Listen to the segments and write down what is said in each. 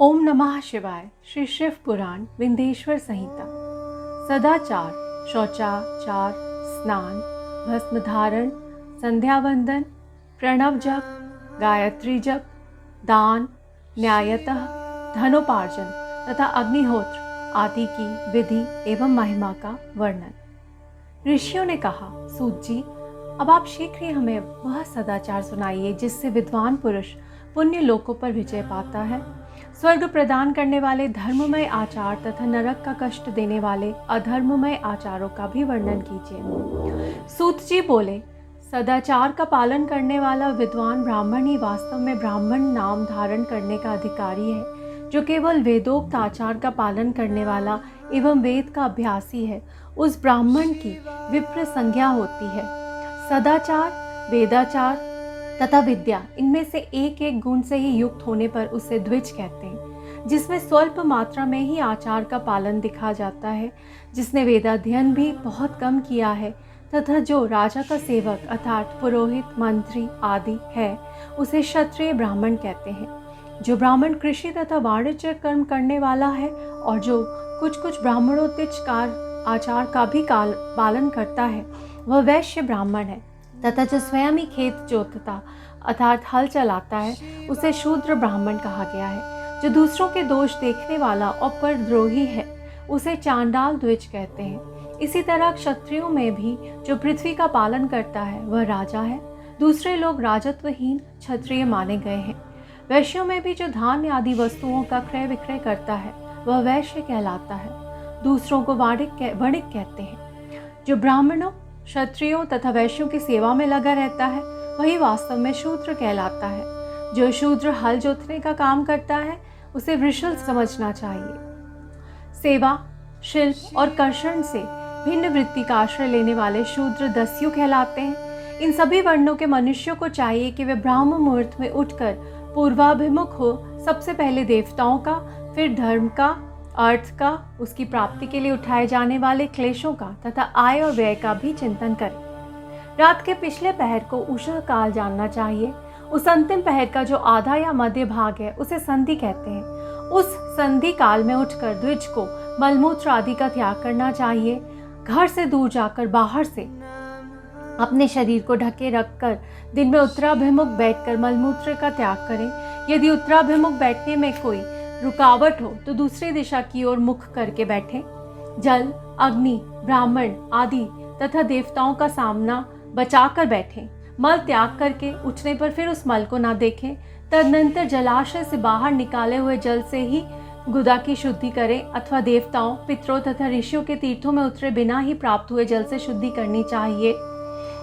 ओम नमः शिवाय। श्री शिव पुराण विंध्येश्वर संहिता। सदाचार, शौचाचार, स्नान, भस्म धारण, संध्या वंदन, प्रणव जप, गायत्री जप, दान, न्यायतः, धनोपार्जन तथा अग्निहोत्र आदि की विधि एवं महिमा का वर्णन। ऋषियों ने कहा, सूत जी, अब आप शीघ्र ही हमें वह सदाचार सुनाइए जिससे विद्वान पुरुष पुण्य लोकों पर विजय पाता है। स्वर्ग प्रदान करने वाले धर्ममय आचार तथा नरक का कष्ट देने वाले अधर्ममय आचारों का भी वर्णन कीजिए। सूत जी बोले, सदाचार का पालन करने वाला विद्वान ब्राह्मण ही वास्तव में ब्राह्मण नाम धारण करने का अधिकारी है। जो केवल वेदोक्त आचार का पालन करने वाला एवं वेद का अभ्यासी है, उस ब्राह्मण की विप्र संज्ञा होती है। सदाचार, वेदाचार तथा विद्या, इनमें से एक एक गुण से ही युक्त होने पर उसे द्विज कहते हैं। जिसमें स्वल्प मात्रा में ही आचार का पालन दिखा जाता है, जिसने वेदाध्ययन भी बहुत कम किया है तथा जो राजा का सेवक अर्थात पुरोहित, मंत्री आदि है, उसे क्षत्रिय ब्राह्मण कहते हैं। जो ब्राह्मण कृषि तथा वाणिज्य कर्म करने वाला है और जो कुछ कुछ ब्राह्मणोत्तिज आचार का भी पालन करता है, वह वैश्य ब्राह्मण है। तथा जो स्वयं ही खेत जोतता अर्थात हल चलाता है, उसे शूद्र ब्राह्मण कहा गया है। जो दूसरों के दोष देखने वाला और परद्रोही है, उसे चांडाल द्विज कहते हैं। इसी तरह क्षत्रियों में भी जो पृथ्वी का पालन करता है, वह राजा है। दूसरे लोग राजत्वहीन क्षत्रिय माने गए हैं। वैश्यों में भी जो धान्य आदि वस्तुओं का क्रय विक्रय करता है, वह वैश्य कहलाता है। दूसरों को वणिक कहते हैं। जो ब्राह्मणों, क्षत्रियों तथा वैश्यों की सेवा में लगा रहता है, वही वास्तव में शूद्र कहलाता है। जो शूद्र हल जोतने का काम करता है, उसे वृषल समझना चाहिए। सेवा, शिल्प और कर्षण से भिन्न वृत्ति का आश्रय लेने वाले शूद्र दस्यु कहलाते हैं। इन सभी वर्णों के मनुष्यों को चाहिए कि वे ब्राह्म मुहूर्त में उठकर पूर्वाभिमुख हो सबसे पहले देवताओं का, फिर धर्म का, अर्थ का, उसकी प्राप्ति के लिए उठाए जाने वाले क्लेशों का तथा आय और व्यय का भी चिंतन करें। रात के पिछले पहर को उषः काल जानना चाहिए। उस अंतिम पहर का जो आधा या मध्य भाग है, उसे संधि कहते हैं। उस संधि काल में उठकर द्विज को मलमूत्र आदि का त्याग करना चाहिए। घर से दूर जाकर बाहर से अपने शरीर को ढके रखकर दिन में उत्तराभिमुख बैठकर मलमूत्र का त्याग करें। यदि उत्तराभिमुख बैठने में कोई रुकावट हो तो दूसरी दिशा की ओर मुख करके बैठें। जल, अग्नि, ब्राह्मण आदि तथा देवताओं का सामना बचाकर बैठें। मल त्याग करके उठने पर फिर उस मल को ना देखें। तदनंतर जलाशय से बाहर निकाले हुए जल से ही गुदा की शुद्धि करें अथवा देवताओं, पितरों तथा ऋषियों के तीर्थों में उतरे बिना ही प्राप्त हुए जल से शुद्धि करनी चाहिए।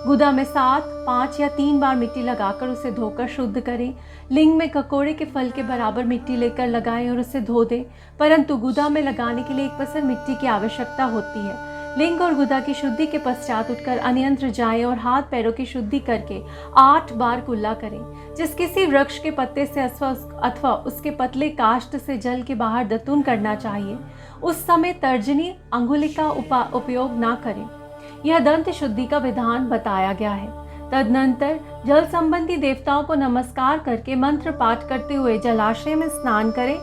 गुदा में 7, 5 या 3 बार मिट्टी लगाकर उसे धोकर शुद्ध करें। लिंग में ककोड़े के फल के बराबर मिट्टी लेकर लगाएं और उसे धो दें, परंतु गुदा में लगाने के लिए 1 पसर मिट्टी की आवश्यकता होती है। लिंग और गुदा की शुद्धि के पश्चात उठकर अन्यंत्र जाएं और हाथ पैरों की शुद्धि करके 8 बार कुल्ला करें। जिस किसी वृक्ष के पत्ते से अथवा उसके पतले काष्ठ से जल के बाहर दतून करना चाहिए, उस समय तर्जनी अंगुली का उपयोग ना करें। यह दंत शुद्धि का विधान बताया गया है। तदनंतर जल संबंधी देवताओं को नमस्कार करके मंत्र पाठ करते हुए जलाशय में स्नान करें।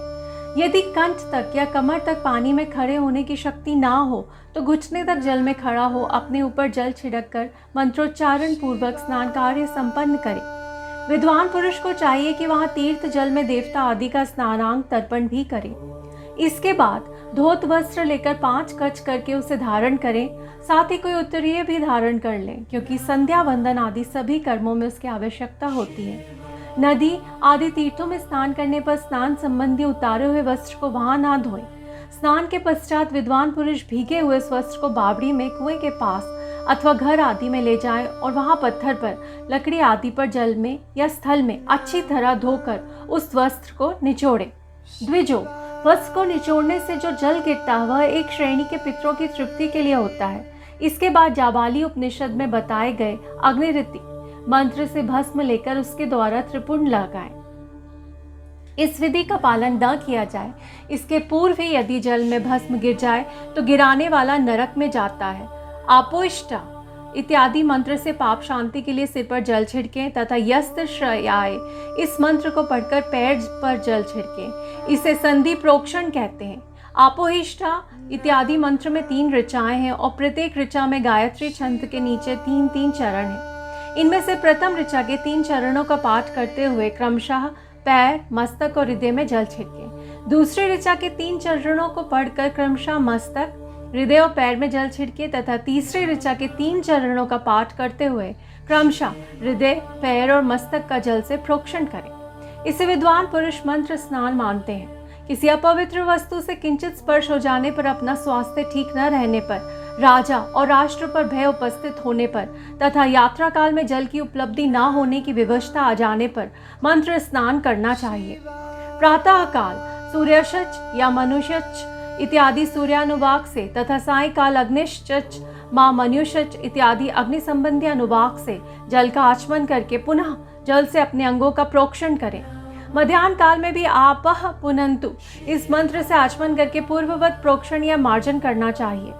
यदि कंठ तक या कमर तक पानी में खड़े होने की शक्ति ना हो तो घुटने तक जल में खड़ा हो अपने ऊपर जल छिड़क कर मंत्रोच्चारण पूर्वक स्नान कार्य संपन्न करे। विद्वान पुरुष को चाहिए कि वहाँ तीर्थ जल में देवता आदि का स्नानांग तर्पण भी करे। इसके बाद धोत वस्त्र लेकर 5 कच करके उसे धारण करें। साथ ही कोई उत्तरीय भी धारण कर लें, क्योंकि संध्या वंदन आदि सभी कर्मों में उसकी आवश्यकता होती है। नदी आदि तीर्थों में स्नान करने पर स्नान संबंधी उतारे हुए वस्त्र को वहां ना धोएं। स्नान के पश्चात विद्वान पुरुष भीगे हुए इस वस्त्र को बावड़ी में, कुएं के पास अथवा घर आदि में ले जाएं और वहां पत्थर पर, लकड़ी आदि पर जल में या स्थल में अच्छी तरह धोकर उस वस्त्र को निचोड़ें। द्विजो, वस्त्र को निचोड़ने से जो जल गिरता है वह एक श्रेणी के पितरों की तृप्ति के लिए होता है। इसके बाद जाबाली उपनिषद में बताए गए अग्निरिति मंत्र से भस्म लेकर उसके द्वारा त्रिपुंड लगाएं। इस विधि का पालन न किया जाए, इसके पूर्व ही यदि जल में भस्म गिर जाए तो गिराने वाला नरक में जाता है। आपोष्टा इत्यादि मंत्र से पाप शांति के लिए सिर पर जल छिड़कें तथा यस्त श्रयाय इस मंत्र को पढ़कर पैर पर जल छिड़कें। इसे संधि प्रोक्षण कहते हैं। आपोहिष्ठा इत्यादि मंत्र में 3 ऋचाएं हैं और प्रत्येक ऋचा में गायत्री छंद के नीचे 3-3 चरण हैं। इनमें से प्रथम ऋचा के 3 चरणों का पाठ करते हुए क्रमशः पैर, मस्तक और हृदय में जल छिड़कें। दूसरी ऋचा के 3 चरणों को पढ़कर क्रमशः मस्तक, हृदय और पैर में जल छिड़के तथा तीसरी ऋचा के 3 चरणों का पाठ करते हुए क्रमशः हृदय, पैर और मस्तक का जल से प्रोक्षण करें। इसे विद्वान पुरुष मंत्र स्नान मानते हैं। किसी अपवित्र वस्तु से किंचित स्पर्श हो जाने पर, अपना स्वास्थ्य ठीक न रहने पर, राजा और राष्ट्र पर भय उपस्थित होने पर तथा यात्रा काल में जल की उपलब्धि न होने की विवशता आ जाने पर मंत्र स्नान करना चाहिए। प्रातः काल सूर्यशच या मनुष्यच इत्यादि सूर्यानुवाक से तथा सायंकाल अग्निश्चच माँ मनुष्यच इत्यादि अग्नि संबंधी अनुवाक से जल का आचमन करके पुनः जल से अपने अंगों का प्रोक्षण करें। मध्याह्न काल में भी आपह पुनंतु इस मंत्र से आचमन करके पूर्ववत प्रोक्षण या मार्जन करना चाहिए।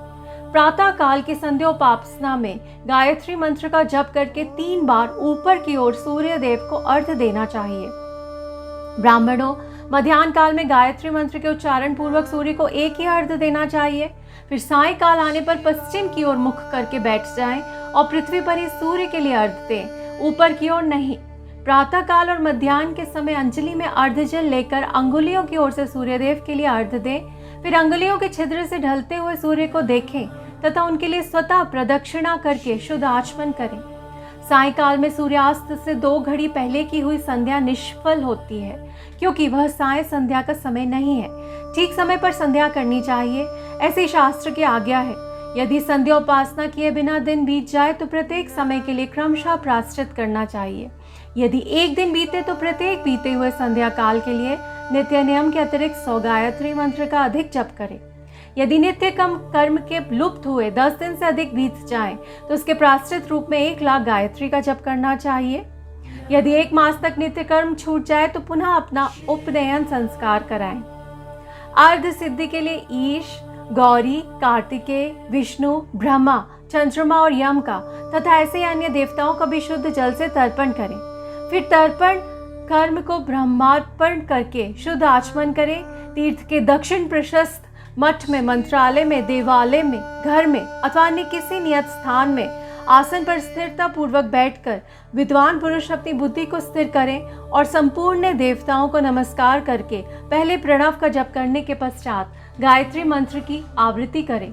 प्रातः काल की संध्योपासना में गायत्री मंत्र का जप करके 3 बार ऊपर की ओर सूर्य देव को अर्घ्य देना चाहिए। ब्राह्मणों, मध्याह्न काल में गायत्री मंत्र के उच्चारण पूर्वक सूर्य को एक ही अर्घ्य देना चाहिए। फिर सायंकाल आने पर पश्चिम की ओर मुख करके बैठ जाएं और पृथ्वी पर ही सूर्य के लिए अर्घ्य दें, ऊपर की ओर नहीं। प्रातः काल और मध्याह्न के समय अंजलि में अर्घ्य जल लेकर अंगुलियों की ओर से सूर्यदेव के लिए अर्घ्य दें। फिर अंगुलियों के छिद्र से ढलते हुए सूर्य को देखें तथा उनके लिए स्वतः प्रदक्षिणा करके शुद्ध आचमन करें। सायंकाल में सूर्यास्त से 2 घड़ी पहले की हुई संध्या निष्फल होती है, क्योंकि वह साय संध्या का समय नहीं है। ठीक समय पर संध्या करनी चाहिए, ऐसी शास्त्र की आज्ञा है। यदि संध्या उपासना किए बिना दिन बीत जाए तो प्रत्येक समय के लिए क्रमशः प्रायश्चित करना चाहिए। यदि एक दिन बीते तो प्रत्येक बीते हुए संध्या काल के लिए नित्य नियम के अतिरिक्त 100 गायत्री मंत्र का अधिक जप करें। यदि नित्य कर्म के लुप्त हुए 10 दिन से अधिक बीत जाएं, तो उसके प्रायश्चित रूप में 1 लाख गायत्री का जप करना चाहिए। यदि 1 मास तक नित्य कर्म छूट जाए तो पुनः अपना उपनयन संस्कार कराएं। अर्ध सिद्धि के लिए ईश, गौरी, कार्तिकेय, विष्णु, ब्रह्मा, चंद्रमा और यम का तथा ऐसे अन्य देवताओं का भी शुद्ध जल से तर्पण करें। फिर तर्पण कर्म को ब्रह्मार्पण करके शुद्ध आचमन करें। तीर्थ के दक्षिण प्रशस्त मठ में, मंत्रालय में, देवालय में, घर में अथवा अन्य किसी नियत स्थान में आसन पर स्थिरता पूर्वक बैठकर विद्वान पुरुष अपनी बुद्धि को स्थिर करें और संपूर्ण देवताओं को नमस्कार करके पहले प्रणव का जप करने के पश्चात गायत्री मंत्र की आवृत्ति करें।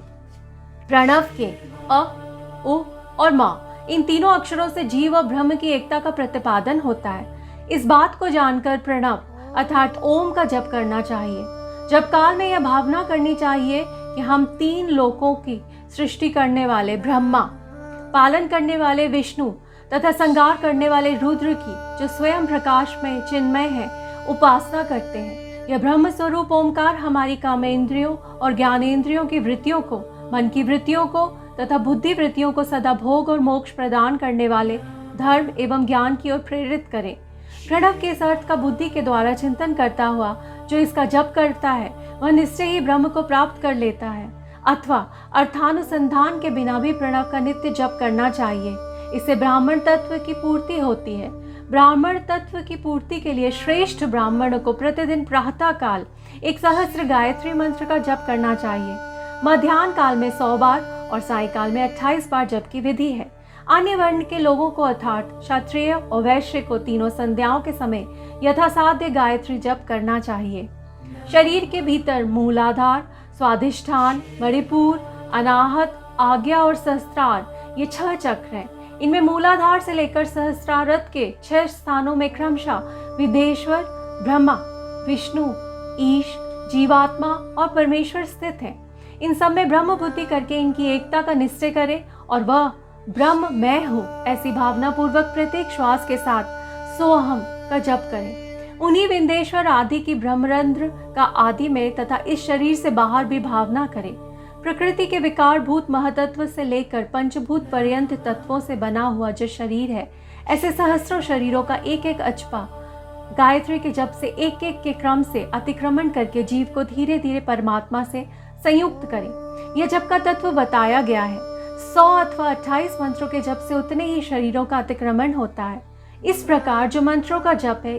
प्रणव के अ, उ और मा इन तीनों अक्षरों से जीव और ब्रह्म की एकता का प्रतिपादन होता है। इस बात को जानकर प्रणव अर्थात ओम का जप करना चाहिए। जप काल में यह भावना करनी चाहिए कि हम 3 लोकों की सृष्टि करने वाले ब्रह्मा, पालन करने वाले विष्णु तथा संहार करने वाले रुद्र की, जो स्वयं प्रकाश में चिन्मय है, उपासना करते हैं। यह ब्रह्म स्वरूप ओमकार हमारी कामेंद्रियों और ज्ञानेंद्रियों की वृत्तियों को, मन की वृत्तियों को तथा बुद्धि वृत्तियों को सदा भोग और मोक्ष प्रदान करने वाले धर्म एवं ज्ञान की ओर प्रेरित करें। प्रणव के इस अर्थ का बुद्धि के द्वारा चिंतन करता हुआ जो इसका जप करता है वह निश्चय ही ब्रह्म को प्राप्त कर लेता है, अथवा अर्थानुसंधान के बिना भी प्रणव का नित्य जप करना चाहिए। इससे ब्राह्मण तत्व की पूर्ति होती है। ब्राह्मण तत्व की पूर्ति के लिए श्रेष्ठ ब्राह्मण को प्रतिदिन प्रातः काल 1 सहस्त्र गायत्री मंत्र का जप करना चाहिए। मध्याह्न काल में 100 बार और सायंकाल में 28 बार जप की विधि है। अन्य वर्ण के लोगों को अर्थात क्षत्रिय और वैश्य को तीनों संध्याओं के समय यथासाध्य गायत्री जप करना चाहिए। शरीर के भीतर मूलाधार, स्वाधिष्ठान, मणिपुर, अनाहत, आज्ञा और सहस्त्रार ये 6 चक्र हैं। इनमें मूलाधार से लेकर सहस्त्रारथ के 6 स्थानों में क्रमशः विदेश्वर, ब्रह्मा, विष्णु, ईश, जीवात्मा और परमेश्वर स्थित हैं। इन सब में ब्रह्म बुद्धि करके इनकी एकता का निश्चय करें और वह ब्रह्म मैं हूँ ऐसी भावना पूर्वक प्रत्येक श्वास के साथ सोहम का जप करें। उन्हीं विंदेश्वर आदि की ब्रह्मरंध्र का आदि में तथा इस शरीर से बाहर भी भावना करें। प्रकृति के विकार भूत महतत्व से लेकर पंचभूत पर्यंत तत्वों से बना हुआ जो शरीर है, ऐसे सहस्रों शरीरों का एक एक अचपा गायत्री के जप से एक एक के क्रम से अतिक्रमण करके जीव को धीरे धीरे परमात्मा से संयुक्त करें। यह जप का तत्व बताया गया है। 100 अथवा 28 मंत्रों के जप से उतने ही शरीरों का अतिक्रमण होता है। इस प्रकार जो मंत्रों का जप है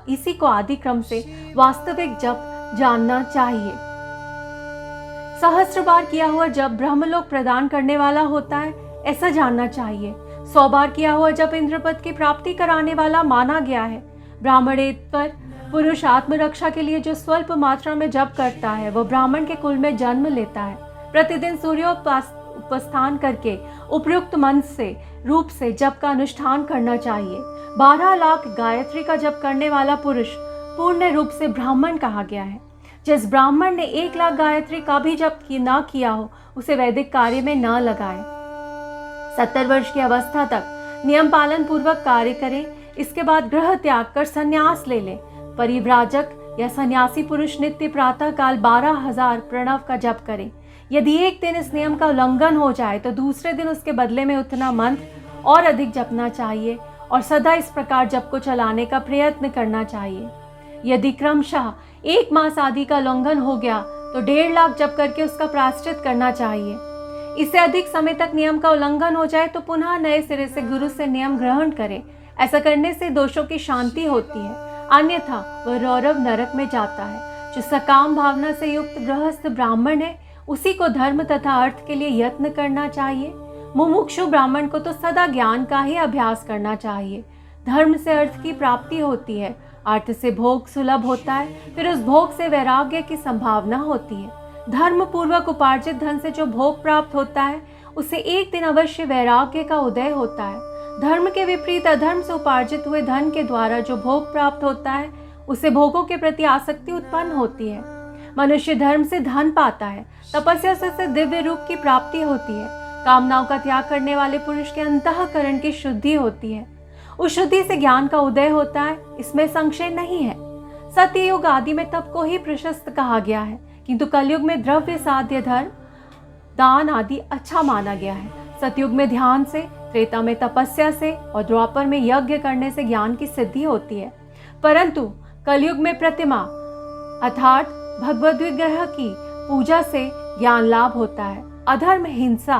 इसी को आदि क्रम से वास्तविक जप जानना चाहिए। सहस्त्र बार किया हुआ जप ब्रह्मलोक प्रदान करने वाला होता है, ऐसा जानना चाहिए। 100 बार किया हुआ जप इंद्रपद की प्राप्ति कराने वाला माना गया है। ब्राह्मणेतर पुरुष आत्मरक्षा के लिए जो स्वल्प मात्रा में जप करता है वह ब्राह्मण के कुल में जन्म लेता है। प्रतिदिन सूर्योपास्थान करके उपयुक्त मंत्र से रूप से जप का अनुष्ठान करना चाहिए। 12 लाख गायत्री का जप करने वाला पुरुष पूर्ण रूप से ब्राह्मण कहा गया है। जिस ब्राह्मण ने 1 लाख गायत्री का भी जप न किया हो उसे वैदिक कार्य में न लगाए। 70 वर्ष की अवस्था तक नियम पालन पूर्वक कार्य करे। इसके बाद गृह त्याग कर संन्यास ले ले। परिव्राजक या सन्यासी पुरुष नित्य प्रातः काल 12,000 प्रणव का जप करे। यदि एक दिन इस नियम का उल्लंघन हो जाए तो दूसरे दिन उसके बदले में उतना मंत्र और अधिक जपना चाहिए और सदा इस प्रकार जप को चलाने का प्रयत्न करना चाहिए। यदि क्रमशः 1 मास आदि का उल्लंघन हो गया तो 1.5 लाख जप करके उसका प्रायश्चित करना चाहिए। इससे अधिक समय तक नियम का उल्लंघन हो जाए तो पुनः नए सिरे से गुरु से नियम ग्रहण करें। ऐसा करने से दोषों की शांति होती है, अन्यथा वह रौरव नरक में जाता है। जो सकाम भावना से युक्त गृहस्थ ब्राह्मण है उसी को धर्म तथा अर्थ के लिए यत्न करना चाहिए। मुमुक्षु ब्राह्मण को तो सदा ज्ञान का ही अभ्यास करना चाहिए। धर्म से अर्थ की प्राप्ति होती है, अर्थ से भोग सुलभ होता है, फिर उस भोग से वैराग्य की संभावना होती है। धर्म पूर्वक उपार्जित धन से जो भोग प्राप्त होता है उससे एक दिन अवश्य वैराग्य का उदय होता है। धर्म के विपरीत अधर्म से उपार्जित हुए धन के द्वारा जो भोग प्राप्त होता है उससे भोगों के प्रति आसक्ति उत्पन्न होती है। मनुष्य धर्म से धन पाता है, तपस्या से दिव्य रूप की प्राप्ति होती है। कामनाओं का त्याग करने वाले पुरुष के अंतःकरण की शुद्धि होती है, उस शुद्धि से ज्ञान का उदय होता है, इसमें संशय नहीं है। सत्ययुग आदि में तप को ही प्रशस्त कहा गया है, किंतु कलयुग में द्रव्य साध्य धर्म दान आदि अच्छा माना गया है। सतयुग में ध्यान से, त्रेता में तपस्या से और द्वापर में यज्ञ करने से ज्ञान की सिद्धि होती है, परंतु कलयुग में प्रतिमा अर्थात भगवद विग्रह की पूजा से ज्ञान लाभ होता है। अधर्म हिंसा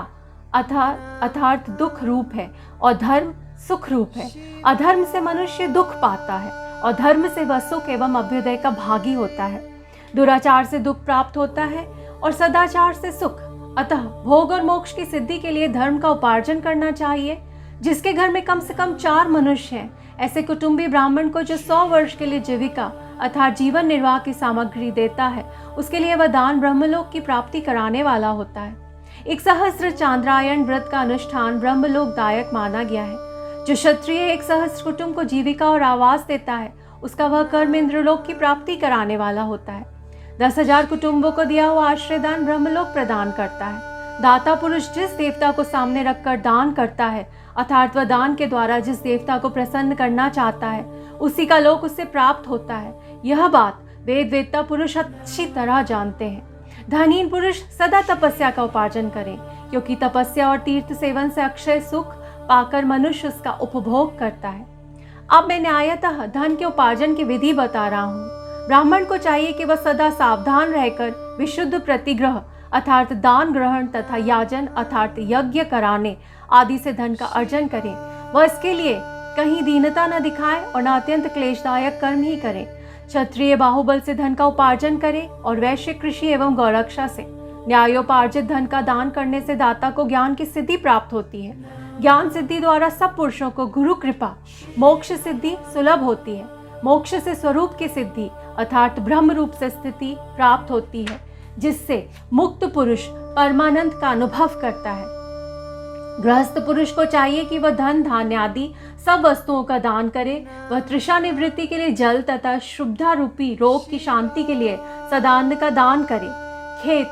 अर्थात दुख रूप है और धर्म सुख रूप है। अधर्म से मनुष्य दुख पाता है और धर्म से वह सुख एवं अभ्युदय का भागी होता है। दुराचार से दुख प्राप्त होता है और सदाचार से सुख। अतः भोग और मोक्ष की सिद्धि के लिए धर्म का उपार्जन करना चाहिए। जिसके घर में कम से कम 4 मनुष्य हैं, ऐसे कुटुंबी ब्राह्मण को जो 100 वर्ष के लिए जीविका अर्थात जीवन निर्वाह की सामग्री देता है, उसके लिए वह दान ब्रह्मलोक की प्राप्ति कराने वाला होता है। 1 सहस्त्र चांद्रायण व्रत का अनुष्ठान ब्रह्मलोकदायक माना गया है। जो क्षत्रिय 1 सहस्त्र कुटुंब को जीविका और आवास देता है उसका वह कर्म इंद्रलोक की प्राप्ति कराने वाला होता है। 10,000 कुटुंबों को दिया हुआ आश्रय दान ब्रह्मलोक प्रदान करता है। दाता पुरुष जिस देवता को सामने रखकर दान करता है अर्थात वह दान के द्वारा जिस देवता को प्रसन्न करना चाहता है उसी का लोक उससे प्राप्त होता है। यह बात वेदता पुरुष अच्छी तरह जानते हैं। धनहीन पुरुष सदा तपस्या का उपार्जन करें, क्योंकि तपस्या और तीर्थ सेवन से अक्षय सुख पाकर मनुष्य उसका उपभोग करता है। अब मैं न्यायतः धन के उपार्जन की विधि बता रहा हूँ। ब्राह्मण को चाहिए कि वह सदा सावधान रहकर विशुद्ध प्रतिग्रह अर्थात दान ग्रहण तथा याजन अर्थात यज्ञ कराने आदि से धन का अर्जन करे। वह इसके लिए कहीं दीनता न दिखाए और न अत्यंत क्लेशदायक कर्म ही करे। क्षत्रिय बाहुबल से धन का उपार्जन करे और वैश्य कृषि एवं गौरक्षा से। न्यायोपार्जित धन का दान करने से दाता को ज्ञान की सिद्धि प्राप्त होती है। ज्ञान सिद्धि द्वारा सब पुरुषों को गुरु कृपा मोक्ष सिद्धि सुलभ होती है। मोक्ष से स्वरूप की सिद्धि अर्थात ब्रह्म रूप से स्थिति प्राप्त होती है, जिससे मुक्त पुरुष परमानंद का अनुभव करता है। गृहस्थ पुरुष को चाहिए कि वह धन धान्य आदि सब वस्तुओं का दान करे। वह तृषा निवृत्ति के लिए जल तथा शुभ्धा रूपी रोग की शांति के लिए सदान्न का दान करे। खेत,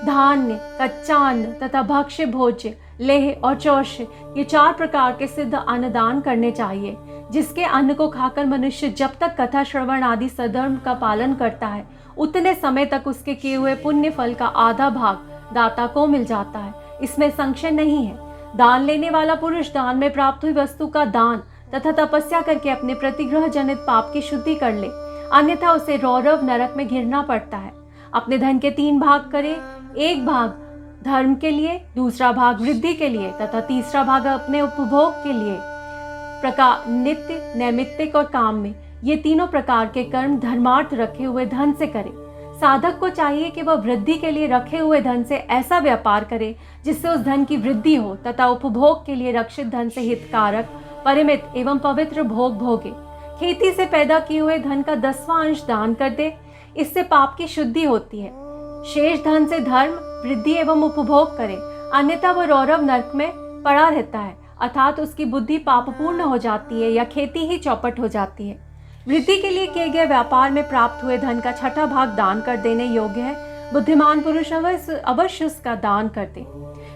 धान्य, कच्चा अन्न तथा भक्ष्य भोज्य, लेह और चौष्य ये 4 प्रकार के सिद्ध अन्न दान करने चाहिए। जिसके अन्न को खाकर मनुष्य जब तक कथा श्रवण आदि सधर्म का पालन करता है उतने समय तक उसके किए हुए पुण्य फल का आधा भाग दाता को मिल जाता है, इसमें संशय नहीं है। दान लेने वाला पुरुष दान में प्राप्त हुई वस्तु का दान तथा तपस्या करके अपने प्रतिग्रह जनित पाप की शुद्धि कर ले, अन्यथा उसे रौरव नरक में घिरना पड़ता है। अपने धन के 3 भाग करे। 1 भाग धर्म के लिए, दूसरा भाग वृद्धि के लिए तथा तीसरा भाग अपने उपभोग के लिए। प्रकार नित्य, नैमित्तिक और काम में ये तीनों प्रकार के कर्म धर्मार्थ रखे हुए धन से करे। साधक को चाहिए कि वह वृद्धि के लिए रखे हुए धन से ऐसा व्यापार करे जिससे उस धन की वृद्धि हो तथा उपभोग के लिए रक्षित धन से हितकारक, परिमित एवं पवित्र भोग भोगे। खेती से पैदा किए हुए धन का 10वां अंश दान कर दे, इससे पाप की शुद्धि होती है। शेष धन से धर्म, वृद्धि एवं उपभोग करे, अन्यथा वह रौरव नरक में पड़ा रहता है, अर्थात उसकी बुद्धि पापपूर्ण हो जाती है या खेती ही चौपट हो जाती है। वृद्धि के लिए किए गए व्यापार में प्राप्त हुए धन का 6ठा भाग दान कर देने योग्य है। बुद्धिमान पुरुष अवश्य उसका दान कर दे।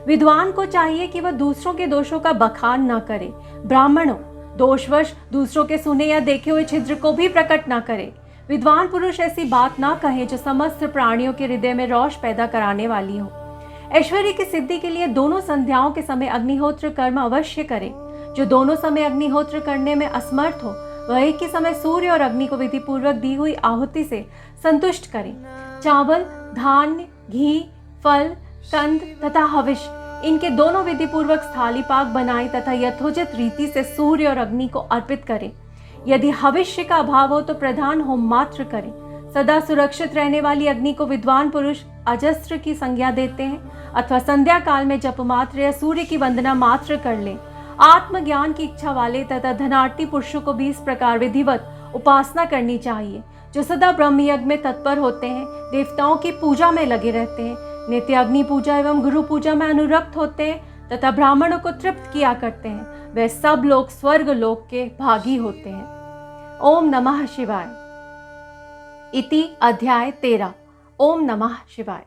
विद्वान को चाहिए कि वह दूसरों के दोषों का बखान न करे। ब्राह्मणों, दोषवश दूसरों के सुने या देखे हुए छिद्र को भी प्रकट न करे। विद्वान पुरुष ऐसी बात ना कहे जो समस्त प्राणियों के हृदय में रोष पैदा कराने वाली हो। ऐश्वर्य की सिद्धि के लिए दोनों संध्याओं के समय अग्निहोत्र कर्म अवश्य करे। जो दोनों समय अग्निहोत्र करने में असमर्थ हो वह एक ही समय सूर्य और अग्नि को विधि पूर्वक दी हुई आहुति से संतुष्ट करे। चावल, धान्य, घी, फल, कंद तथा हविष, इनके दोनों विधि पूर्वक स्थाली पाक बनाए तथा यथोचित रीति से सूर्य और अग्नि को अर्पित करे। यदि हविष्य का अभाव हो तो प्रधान होम मात्र करे। सदा सुरक्षित रहने वाली अग्नि को विद्वान पुरुष अजस्त्र की संज्ञा देते हैं अथवा संध्या काल में जप मात्र या सूर्य की वंदना मात्र कर ले। आत्मज्ञान की इच्छा वाले तथा धनार्थी पुरुषों को भी इस प्रकार विधिवत उपासना करनी चाहिए। जो सदा ब्रह्म यज्ञ में तत्पर होते हैं, देवताओं की पूजा में लगे रहते हैं, नित्य अग्नि पूजा एवं गुरु पूजा में अनुरक्त होते हैं तथा ब्राह्मणों को तृप्त किया करते हैं, वे सब लोग स्वर्ग लोक के भागी होते हैं। ओम नमः शिवाय। इति अध्याय 13। ओम नमः शिवाय।